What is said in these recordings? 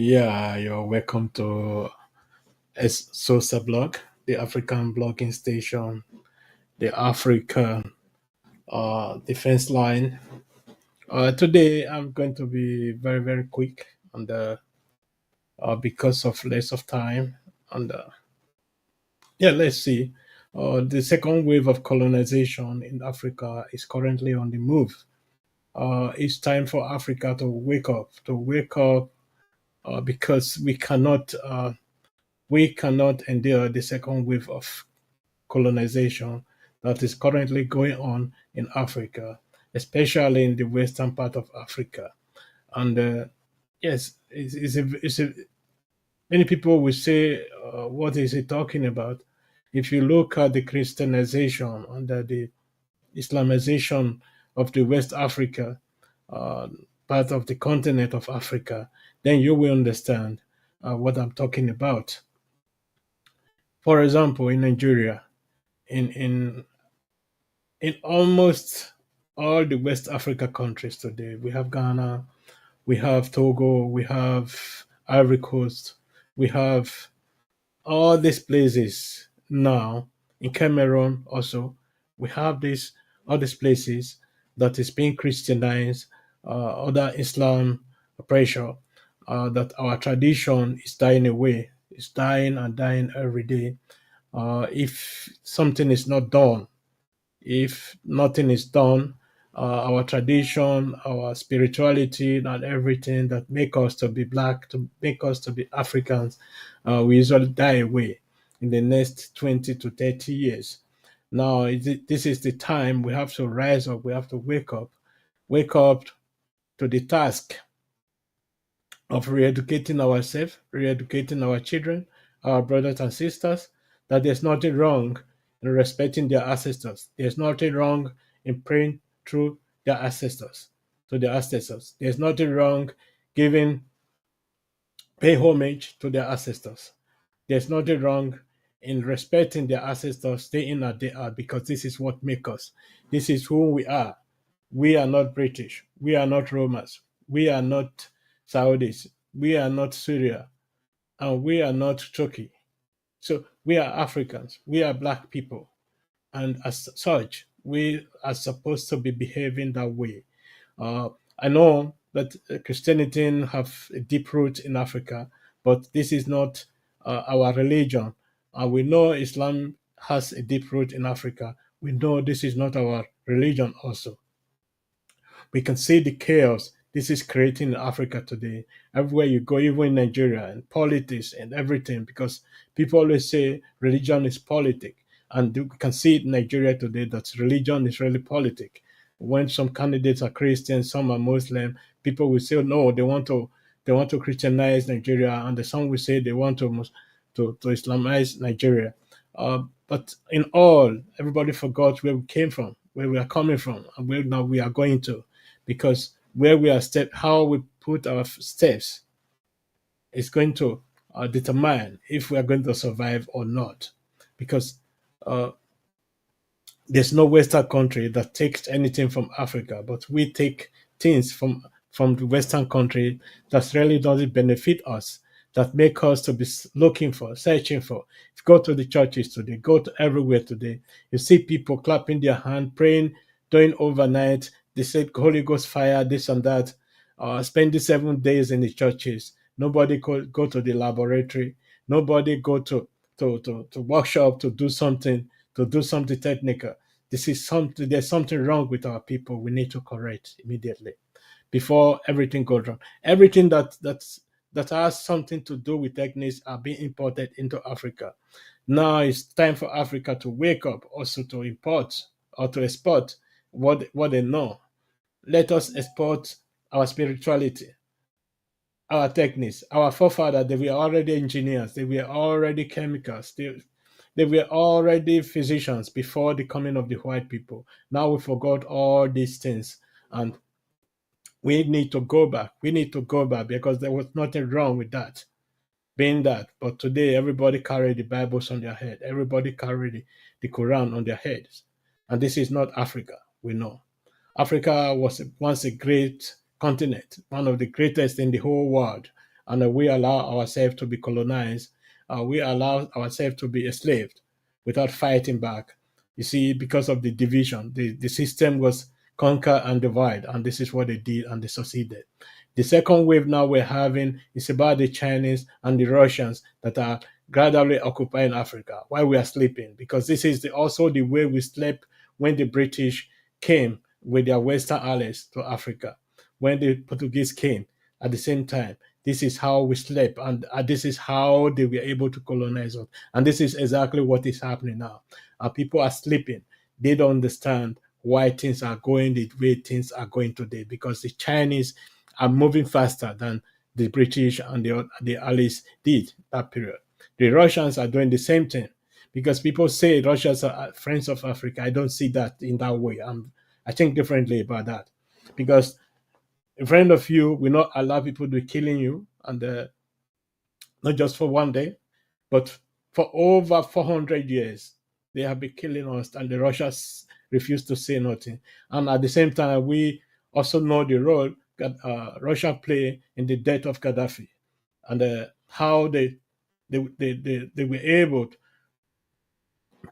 Yeah, you're welcome to SOSA blog, the African blogging station, the African defense line. Today, I'm going to be very, very quick on the because of less of time. And yeah, let's see. The second wave of colonization in Africa is currently on the move. It's time for Africa to wake up, because we cannot endure the second wave of colonization that is currently going on in Africa, especially in the western part of Africa. And yes, many people will say, what is he talking about? If you look at the Christianization under the Islamization of the West Africa, uh, part of the continent of Africa, then you will understand what I'm talking about. For example, in Nigeria, in in in almost all the West Africa countries today. We have Ghana, we have Togo, we have Ivory Coast, we have all these places now in Cameroon also. We have this all these places that is being Christianized, other Islam pressure, that our tradition is dying away. It's dying and dying every day. If something is not done, if nothing is done, our tradition, our spirituality, and everything that make us to be black, to make us to be Africans, we usually die away in the next 20 to 30 years. Now, this is the time we have to rise up, we have to wake up to the task of re-educating ourselves, re-educating our children, our brothers and sisters, that there's nothing wrong in respecting their ancestors. There's nothing wrong in praying through their ancestors, to their ancestors. There's nothing wrong giving pay homage to their ancestors. There's nothing wrong in respecting their ancestors day in and day out, because this is what makes us. This is who we are. We are not British. We are not Romans. We are not Saudis. We are not Syria. And we are not Turkey. So we are Africans. We are black people. And as such, we are supposed to be behaving that way. I know that Christianity have a deep root in Africa, but this is not our religion. We know Islam has a deep root in Africa. We know this is not our religion also. We can see the chaos this is creating in Africa today. Everywhere you go, even in Nigeria, and politics and everything, because people always say religion is politics. And we can see it in Nigeria today that religion is really politics. When some candidates are Christian, some are Muslim, people will say, "Oh, no, they want to Christianize Nigeria," and the some will say they want to Islamize Nigeria. But in all, everybody forgot where we came from, where we are coming from, and where now we are going to, because where we are how we put our steps is going to determine if we are going to survive or not. Because uh, there's no Western country that takes anything from Africa, but we take things from the Western country that really doesn't benefit us, that make us to be looking for, searching for. If you go to the churches today, go to everywhere today, you see people clapping their hand, praying, doing overnight. They said Holy Ghost fire, this and that. Spending 7 days in the churches. Nobody go to the laboratory. Nobody go to workshop to do something technical. This is something. There's something wrong with our people. We need to correct immediately before everything goes wrong. Everything that has something to do with techniques are being imported into Africa. Now it's time for Africa to wake up, also to import or to export what they know. Let us export our spirituality, our techniques. Our forefathers, they were already engineers, they were already chemicals, they were already physicians before the coming of the white people. Now we forgot all these things, and we need to go back. We need to go back, because there was nothing wrong with that, being that. But today, everybody carry the Bibles on their head. Everybody carry the Quran on their heads. And this is not Africa, we know. Africa was once a great continent, one of the greatest in the whole world. and we allow ourselves to be colonized. We allow ourselves to be enslaved without fighting back. You see, because of the division, the system was conquer and divide, and this is what they did, and they succeeded. The second wave now we're having is about the Chinese and the Russians that are gradually occupying Africa while we are sleeping, because this is also the way we slept when the British came with their Western allies to Africa. When the Portuguese came at the same time, this is how we slept, and this is how they were able to colonize us. And this is exactly what is happening now. People are sleeping. They don't understand why things are going the way things are going today, because the Chinese are moving faster than the British and the Allies did that period. The Russians are doing the same thing, because people say Russians are friends of Africa. I don't see that in that way. I think differently about that, because a friend of you will not allow people to be killing you, and not just for one day, but for over 400 years. They have been killing us, and the Russians refuse to say nothing. And at the same time, we also know the role that Russia play in the death of Gaddafi, and how they were able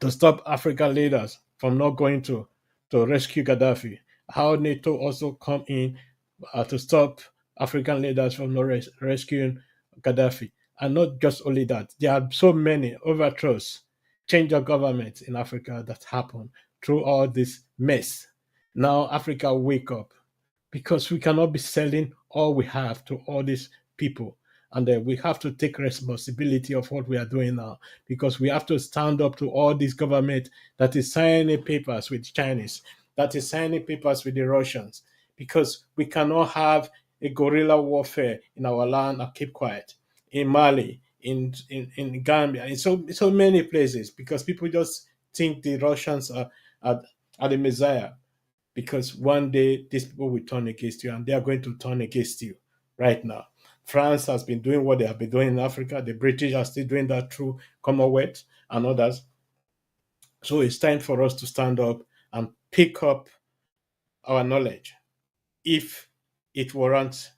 to stop African leaders from not going to rescue Gaddafi. How NATO also come in to stop African leaders from not rescuing Gaddafi. And not just only that, there are so many overthrows, change of government in Africa that happen through all this mess. Now Africa wake up, because we cannot be selling all we have to all these people. And we have to take responsibility of what we are doing now, because we have to stand up to all this government that is signing papers with Chinese, that is signing papers with the Russians, because we cannot have a guerrilla warfare in our land and keep quiet. In Mali, in Gambia, in so many places, because people just think the Russians are, are the Messiah, because one day these people will turn against you, and they are going to turn against you right now. France has been doing what they have been doing in Africa. The British are still doing that through Commonwealth and others. So it's time for us to stand up and pick up our knowledge. If it warrants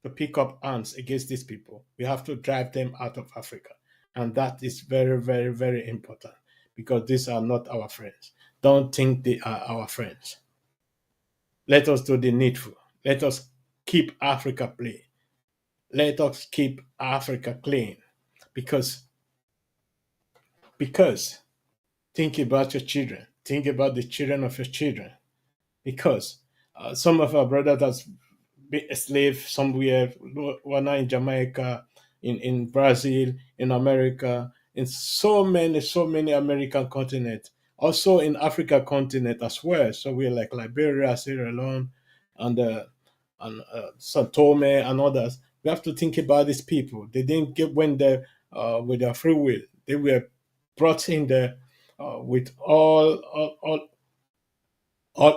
to pick up arms against these people, we have to drive them out of Africa. And that is very, very, very important, because these are not our friends. Don't think they are our friends. Let us do the needful. Let us keep Africa clean. Let us keep Africa clean. Because because think about your children. Think about the children of your children. Because some of our brothers has been a slave somewhere, one in Jamaica, in Brazil, in America, in so many American continents, also in Africa continent as well. So we're like Liberia, Sierra Leone, and Sao Tome and others. We have to think about these people. They didn't get when there with their free will. They were brought in there with all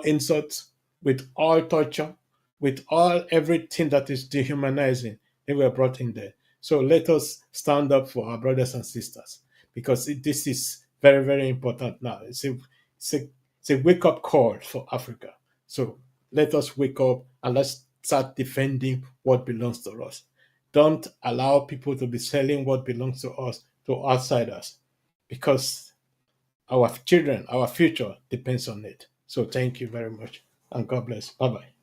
insults, with all torture, with all everything that is dehumanizing. They were brought in there. So let us stand up for our brothers and sisters, because this is very, very important now. It's a wake up call for Africa. So let us wake up and let's start defending what belongs to us. Don't allow people to be selling what belongs to us to outsiders, because our children, our future depends on it. So thank you very much, and God bless. Bye bye.